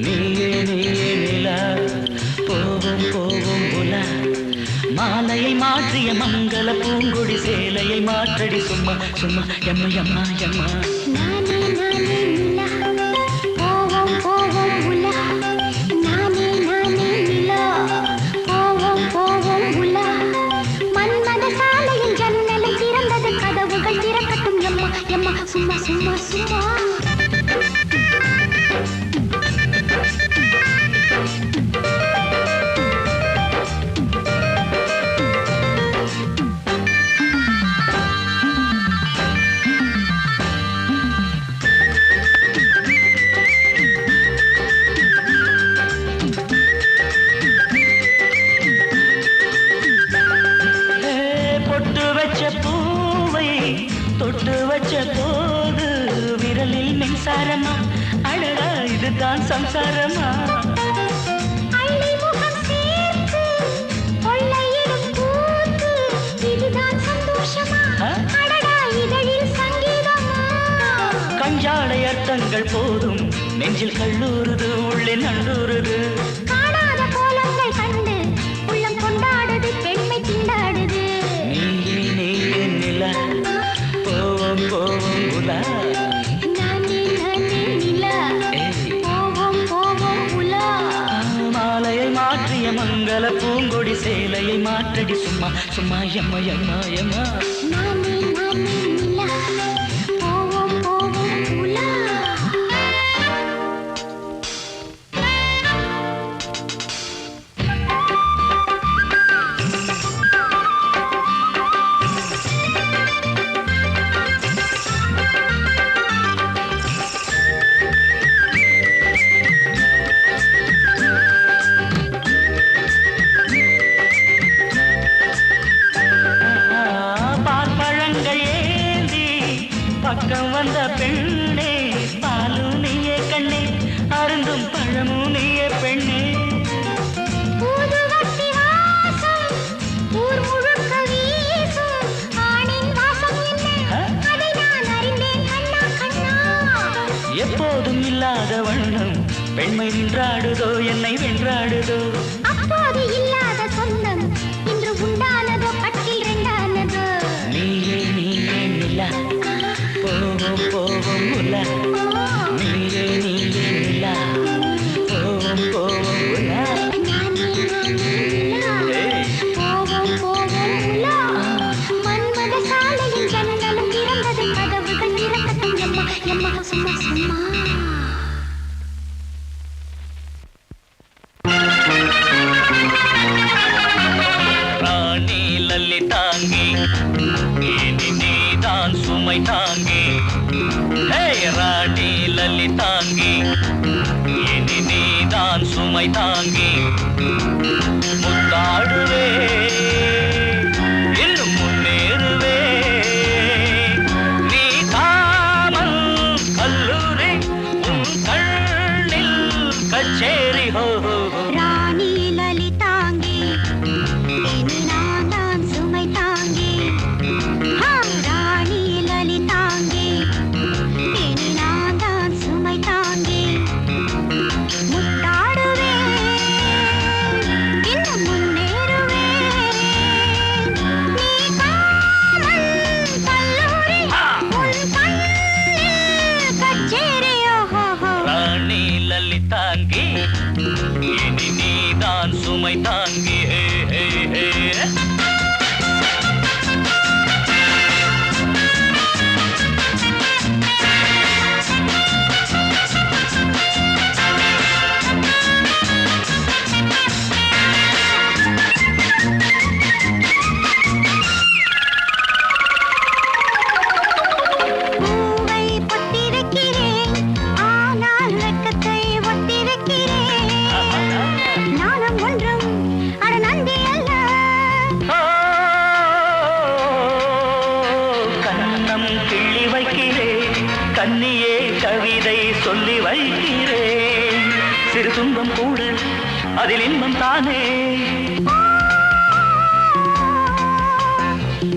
நீயே நீயே நிலா போகும் போகும் உலா மாலையை மாற்றிய மங்கள பூங்கொடி சேலையை மாற்றடி சும்மா சும்மா எம்மா எம்மா எம்மா நானே நானே நிலா போவோம் போவோம் உலா நானே நானே நிலா போவோம் போவோம் உலா மன்மத சாலையில் ஜன்னலை திறந்தது கதவுகள் திறக்கட்டும் எம்மா எம்மா சும்மா சும்மா சும்மா தொட்டு வச்ச போது விரலில் மின்சாரமா அழகா இதுதான் சம்சாரமா அள்ளி முகம் சேர்த்து கொள்ளையிடும் பூத்து இதுதான் சந்தோஷமா அழகா இதழில் சங்கீதமா கஞ்சாடை அர்த்தங்கள் போதும் நெஞ்சில் கல்லூருது உள்ளே நண்டூருது காணாத கோலங்கள் கண்டு உள்ளம் கொண்டாடுது பெண்மை திண்டாடுது நீயே நீயே நிலா போவோம் போவோம் உலா நானே நானே நிலா போவோம் போவோம் உலா மாலையை மாற்றிய மங்கள பூங்கொடி சேலையை மாற்றடி சும்மா சும்மா எம்மா எம்மா எம்மா நானே நானே நிலா போவோம் போவோம் உலா பக்கம் வந்த பெண்ணே பாலும் நீயே கண்ணே அருந்தும் பழமும் நீயே பெண்ணே ஊதுவத்தி வாசம் ஊர் முழுக்க வீசும் ஆணின் வாசம் என்ன அதை நான் அறிந்தேன் கண்ணா கண்ணா எப்போதும் இல்லாத வண்ணம் பெண்மை நின்றாடுதோ என்னை வென்றாடுதோ அப்போது இல்லாத சொந்தம் இன்று உண்டானதோ கட்டில் ரெண்டானதோ நீயே நீயே நிலா போவோம் போவோம் உலா நீயே நீயே நிலா போவோம் போவோம் உலா நானே நானே நிலா போவோம் போவோம் உலா மன்மத சாலையில் ஜன்னலும் திறந்தது கதவுகள் திறக்கட்டும் எம்மா எம்மா சும்மா சும்மா ராணி லலிதாங்கி இனி நீதான் சுமை தாங்கி ராணி லலிதாங்கி இனி நீதான் சுமை தாங்கி முத்தாடுவே இன்னும் முன்னேறுவே நீ காமல் கல்லூரி உன் கண்ணில் கச்சேரி ஹோ ராணி லலிதாங்கி இனி நான் தான் சுமை தாங்கி ராணி லலிதாங்கி இனி நான் தான் சுமை தாங்கி முத்தாடுவே இன்னும் முன்னேறுவே நீ காமல் கல்லூரி உன் கண்ணில் கச்சேரி ராணி லலிதாங்கி இனி நீதான் சுமை தாங்கி பூவை பொத்திருக்கிறேன் ஆனால் வெட்கத்தை ஒத்திருக்கிறேன் நானும் ஒன்றும் அட நந்தி அல்ல கண்ணம் கிள்ளி வைக்கிறேன் கண்ணியே கவிதை சொல்லி வைக்கிறேன் சிறு துன்பம் கூட அதில் இன்பம் தானே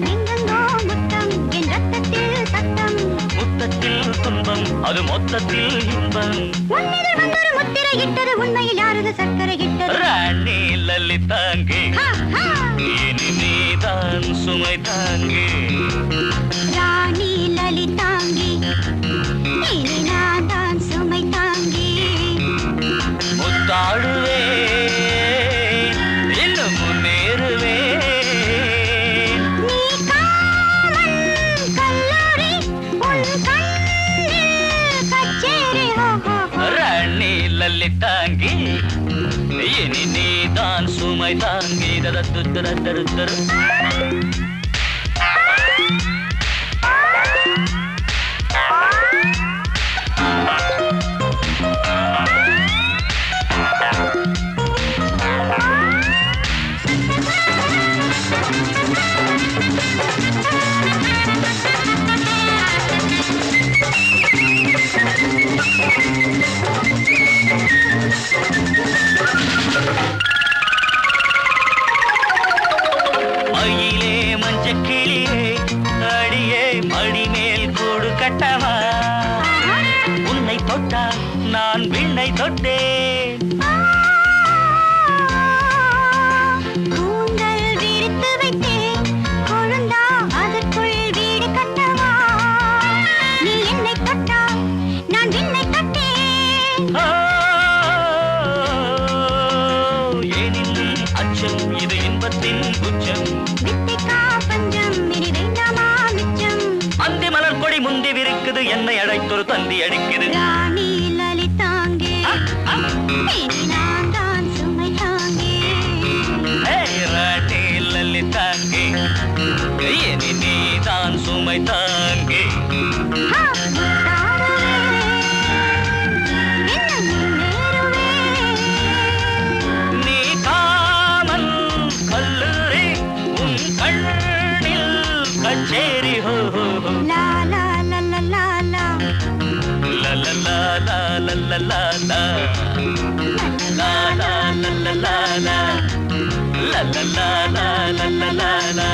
எங்கெங்கோ முத்தம் என் ரத்தத்தில் சத்தம் முத்தத்தில் துன்பம் துன்பம் அது மொத்தத்தில் இன்பம். உன்னிதில் வந்தொரு முத்திரை இட்டது உண்மையில் யாரது சர்க்கரை இட்டது? ராணி லலிதாங்கி ஹா, ஹா. இனி நீதான் சுமை தாங்கி. ராணி லலிதாங்கி இனி நான் தான் சுமை தாங்கி. முத்தாடுவே இன்னும் முன்னேறுவே. நீ காமன் கல்லூரி உன் கண்ணில் கச்சேரி. ஹோ, ஹோ, ஹோ. ராணி லலிதாங்கி இனி நீதான் சுமை தாங்கி. தரு மயிலே மஞ்சக்கிளியே அடியே மடிமேல் கூடு கட்டவா. உன்னை தொட்டால் நான் விண்ணை தொட்டேன். கூந்தல் விரித்து வைத்தேன் கொழுந்தா அதற்குள் வீடு கட்டவா. நீ என்னை தொட்டால் நான் விண்ணை தொட்டேன். ஓ, ஏனில் அச்சம் இது இன்பத்தின் உச்சம். வித்தைக்கா பஞ்சம் இனி வேண்டாமா மிச்சம். அந்தி மலர் கொடி முந்தி விரிக்குது என்னை அழைத்தொரு தந்தி அடிக்குது. ராணி லலிதாங்கி இனி நான் தான் சுமை தாங்கி. ராணி லலிதாங்கி இனி நீதான் சுமை தாங்கி. ஹா, முத்தாடுவே, இன்னும் முன்னேறுவே. நீ காமன் கல்லூரி உன் கண்ணில் கச்சேரி. ஹோ ஹோ ஹோ. லா லா லா லா லா லா. La la la la la la la la la la la la la la la la la la la la.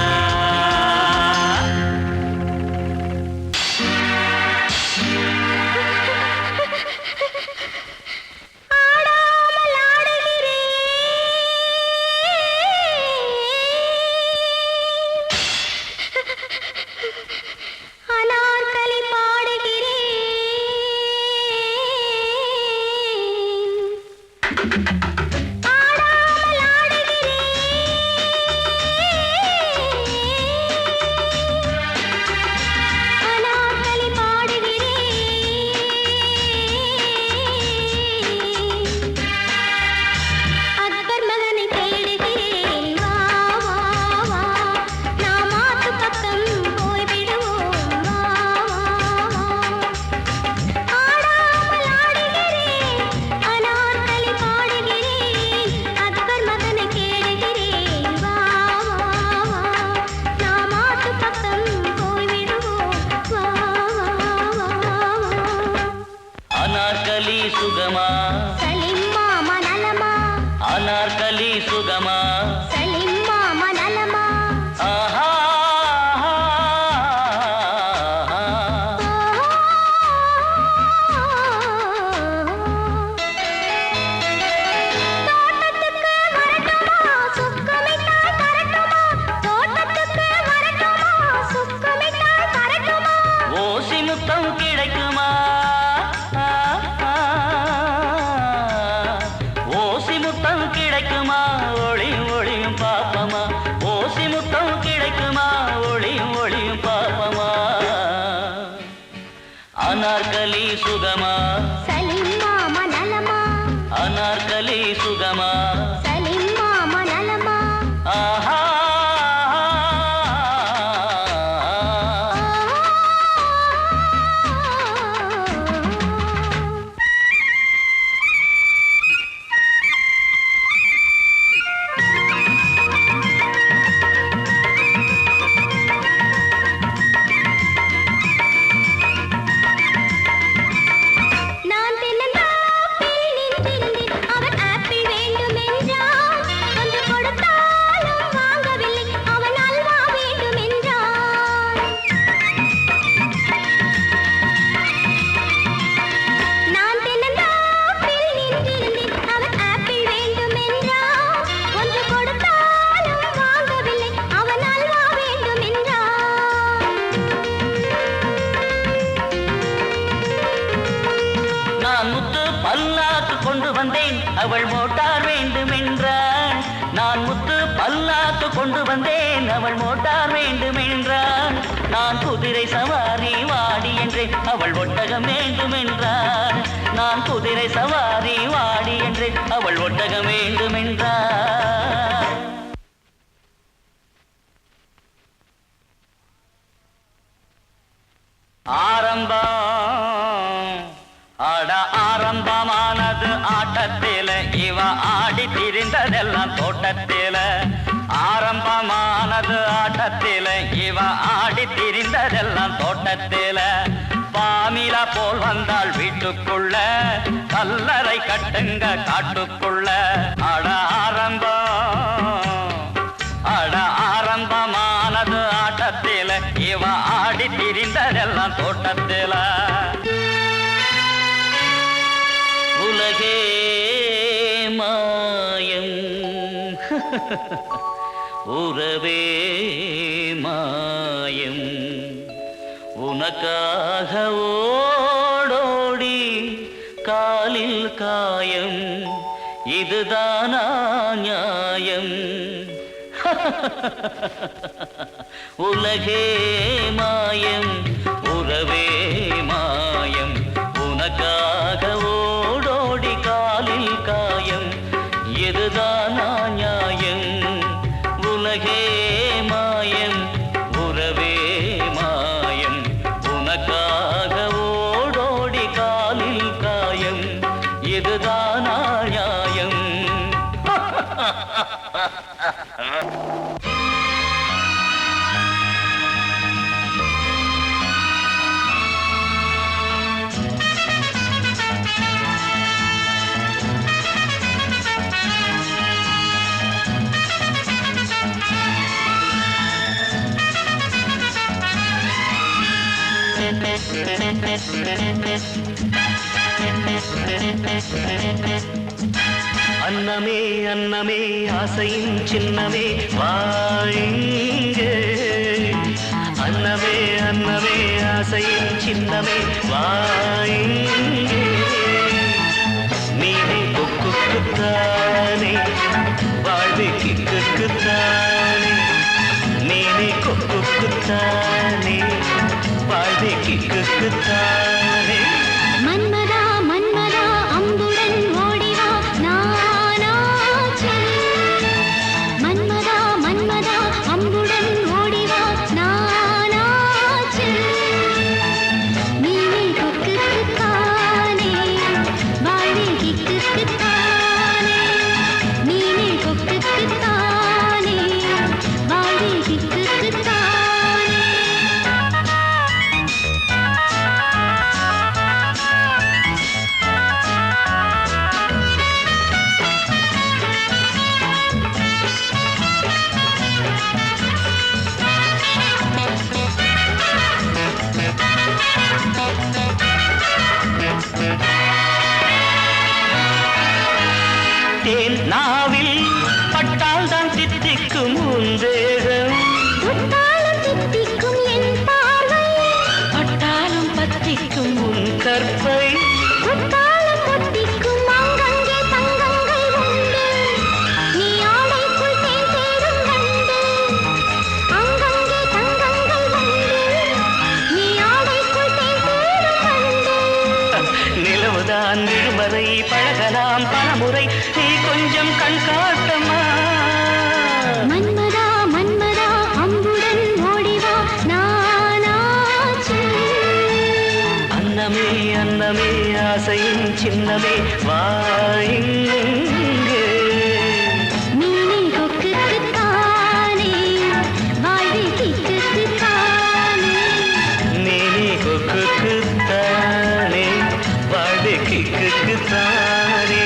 ஆடாமல் ஆடுகிறேன் அனார்கலி பாடுகிறேன். ஆடாமல் ஆடுகிறேன் அனார்கலி பாடுகிறேன். அக்பர் மகனை தேடுகிறேன். வா வா வா நாம் ஆத்து பக்கம் போய்விடுவோம். வா வா வா. ஆடாமல் ஆடுகிறேன் அனார்கலி பாடுகிறேன். அக்பர் மகனை தேடுகிறேன். வா வா வா நாம் ஆத்து பக்கம் போய்விடுவோம். வா வா வா. அனார்கலி சுகமா சலிம் மாமா நலமா. அனார்கலி சுகமா. சலிம் மாமா நலமா. ஆஹா தோட்டத்துக்கு வரட்டுமா சுக்குமிட்டாய் தரட்டுமா. தோட்டத்துக்கு வரட்டுமா சுக்குமிட்டாய் தரட்டுமா. ஓசி முத்தம் கிடைக்குமா. ஓசி முத்தம் கிடைக்குமா. ஒளியும் ஒளியும் பாப்பமா. ஓசி முத்தம் கிடைக்குமா. ஒளியும் ஒளியும் பாப்பமா. அனார்கலி சுகமா. சலிம் மாமா நலமா. அனார்கலி சுகமா. சலிம் மாமா நலமா. ஆஹா நான் தென்னந்தோப்பில் நின்றிருந்தேன். அவர் ஆப்பிள் வேண்டுமென்றார். கொஞ்சம் கொடுத்தாலும் கொண்டு வந்தேன் அவள் மோட்டார் வேண்டுமென்றாள். நான் முத்து பல்லாக்கு கொண்டு வந்தேன் அவள் மோட்டார் வேண்டுமென்றாள். நான் குதிரை சவாரி வாடி என்றேன் அவள் ஒட்டகம் வேண்டுமென்றாள். நான் குதிரை சவாரி வாடி என்றேன் அவள் ஒட்டகம் வேண்டுமென்றாள். ஆரம்பமானது ஆட்டத்தில இவ ஆடி திரிந்ததெல்லாம் தோட்டத்தில. ஆரம்பமானது ஆட்டத்தில இவ ஆடி திரிந்ததெல்லாம் தோட்டத்தில. பாமிலா போல் வந்தாள் வீட்டுக்குள்ள கல்லறை கட்டுங்க காட்டுக்குள்ள. ஆரம்பமானது ஆட்டத்தில இவ ஆடி திரிந்ததெல்லாம் தோட்டத்தில. உலகே மாயம் உறவே மாயம் உனக்காக ஓடோடி காலில் காயம் இதுதானா நியாயம். உலகே மாயம் உறவே மாயம் உனக்காக ஓடோடி காலில் காயம் இதுதானா நியாயம். உலகே மாயம் உறவே மாயம் உனக்காக ஓடோடி காலில் காயம் இதுதானா நியாயம். அன்னமே அன்னமே ஆசையின் சின்னமே வாங்கே. அன்னமே அன்னமே ஆசையின் சின்னமே வாங்கே. நீனே கொக்குத்தானே வாழ்வு கிக்குத்தானே. நீனே கொக்குத்தானே வாழ்வு கிக்குத்தானே. மன்மதா மன்மதா அம்புடன் ஓடிவா நானாச்சு. மன்மதா மன்மதா அம்புடன் ஓடிவா நானாச்சு. நீனே கொக்குத்தானே வாழ்வே கிக்குத்தானே. நீனே கொக்குத்தானே வாழ்வே கிக்குத்தானே. தேன் நாவில் பட்டால் தான் தித்திக்கும் உந்தேகம். பட்டாலும் தித்திக்கும் என் பார்வை. பட்டாலும் பத்திக்கும் உன் கற்பை. பட்டாலும் பத்திக்கும் அங்கங்கே தங்கங்கள் உண்டு. நீ ஆடைக்குள் தேன் தேடும் கண்டு. அங்கங்கே தங்கங்கள் உண்டு. நீ ஆடைக்குள் தேன் தேடும் கண்டு. நிலவுதான் விழுமறை பழகலாம் பலமுறை நீ கொஞ்சம் கண் காட்டமா. மன்மதா மன்மதா அம்புடன் ஓடிவா நானாச்சு. அன்னமே அன்னமே ஆசையின் சின்னமே வாயிங்கே. நீனே கொக்குத்தானே வாழ்வே கிக்குத்தானே. நீனே கொக்குத்தானே வாழ்வு கிக்குத்தானே.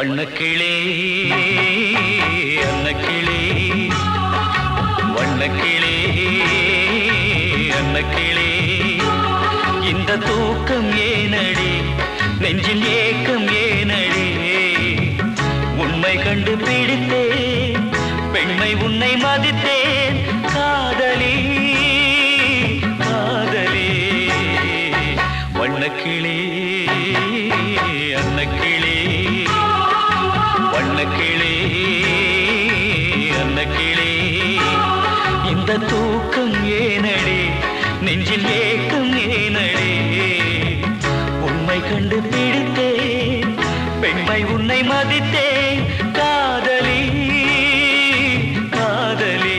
வண்ணக்கிளே அன்னக்கிளே வண்ணக்கிளே அன்னக்கிளே இந்த தூக்கம் ஏனடி நெஞ்சில் ஏக்கம் ஏனடி உண்மை கண்டு பிடித்தேன் பெண்மை உன்னை மதித்தேன் காதலி காதலி வண்ணக்கிளே அன்னக்கிளே வண்ணக்கிளே அன்னக்கிளே இந்த தூக்கம் ஏனடி நெஞ்சில் ஏக்கம் ஏனடி உண்மை கண்டு பிடித்தேன் பெண்மை உன்னை மதித்தேன் காதலி காதலி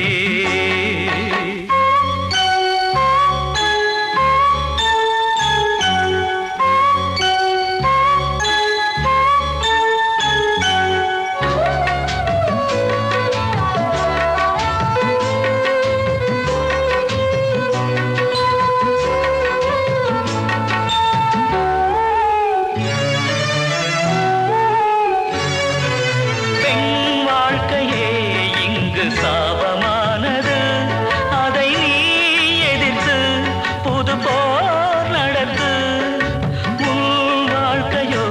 சாபமானது அதை நீ எதிர்த்து புது போர் நடத்து உன் வாழ்க்கையோ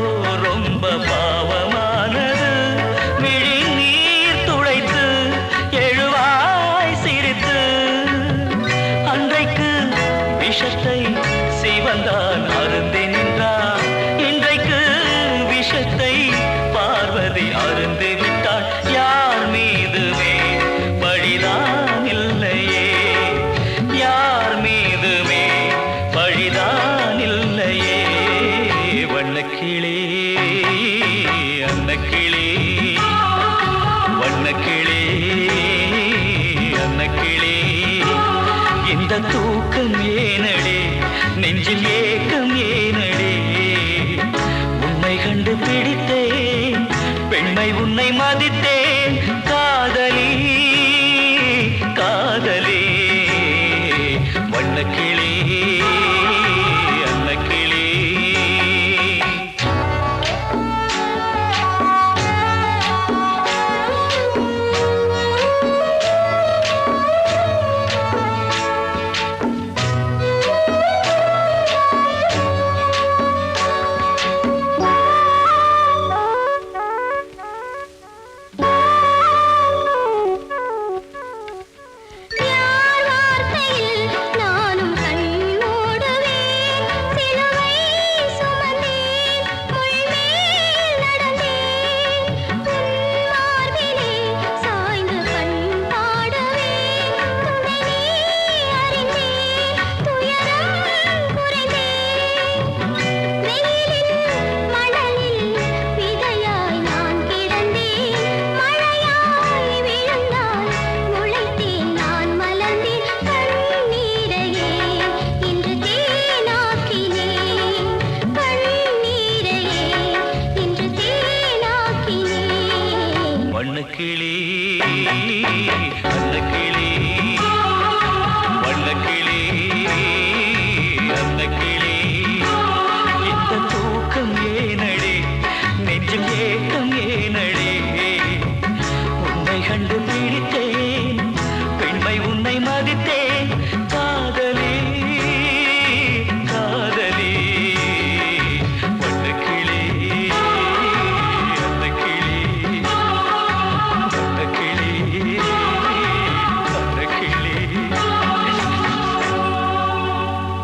ரொம்ப பாவமானது விழி நீர் துடைத்து எழுவாய் சிரித்து அன்றைக்கு விஷத்தை சிவந்தான் அருந்தி நின்றார்